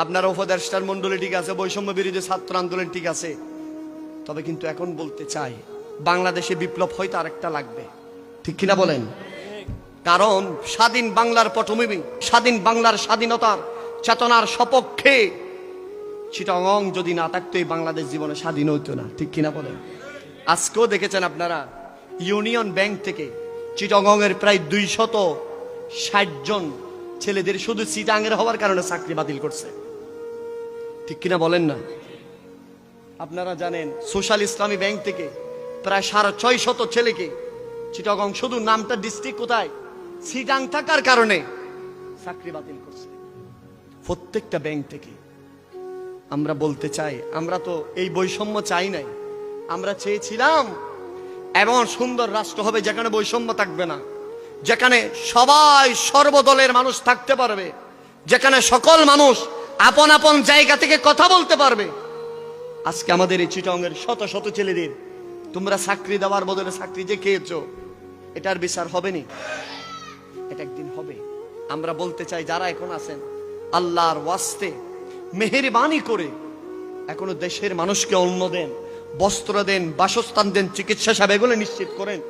আপনার উপদেষ্টার মন্ডলী ঠিক আছে, বৈষম্য বিরোধী ছাত্র আন্দোলন ঠিক আছে, তবে কিন্তু এখন বলতে চাই বাংলাদেশে বিপ্লব হয়তো আরেকটা লাগবে, ঠিক কিনা বলেন? কারণ স্বাধীন বাংলার পটভূমি, স্বাধীন বাংলার স্বাধীনতার চেতনার সপক্ষে চিটাগং যদি না থাকতো এই বাংলাদেশ জীবনে স্বাধীন হইতো না, ঠিক কিনা বলেন? আজকেও দেখেছেন আপনারা, ইউনিয়ন ব্যাংক থেকে চিটাগং এর প্রায় 260 জন ছেলেদের শুধু চিটাঙের হওয়ার কারণে চাকরি বাতিল করছে, ঠিক কিনা বলেন না? আপনারা জানেন সোশ্যাল ইসলামী ব্যাংক থেকে প্রায় 650 ছেলেকে চিটাগং, শুধু নামটা ডিস্ট্রিক্ট কোথায়, চিটাং থাকার কারণে চাকরি বাতিল করছে, প্রত্যেকটা ব্যাংক থেকে। আমরা বলতে চাই, আমরা তো এই বৈষম্য চাই নাই, আমরা চেয়েছিলাম এমন সুন্দর রাষ্ট্র হবে যেখানে বৈষম্য থাকবে না, যেখানে সবাই সর্বদলের মানুষ থাকতে পারবে, যেখানে সকল মানুষ আপন আপন জায়গা থেকে কথা বলতে পারবে। আজকে আমাদের এই চিটাগংয়ের শত শত ছেলেদের তোমরা চাকরি দেওয়ার বদলে চাকরি যে খেয়েছো, এটার বিচার হবে নি? এটা একদিন হবে। আমরা বলতে চাই যারা এখন আছেন, আল্লাহর ওয়াস্তে মেহেরবানি করে এখনো দেশের মানুষকে অন্ন দেন, বস্ত্র দেন, বাসস্থান দেন, চিকিৎসা সেবা এগুলো নিশ্চিত করেন।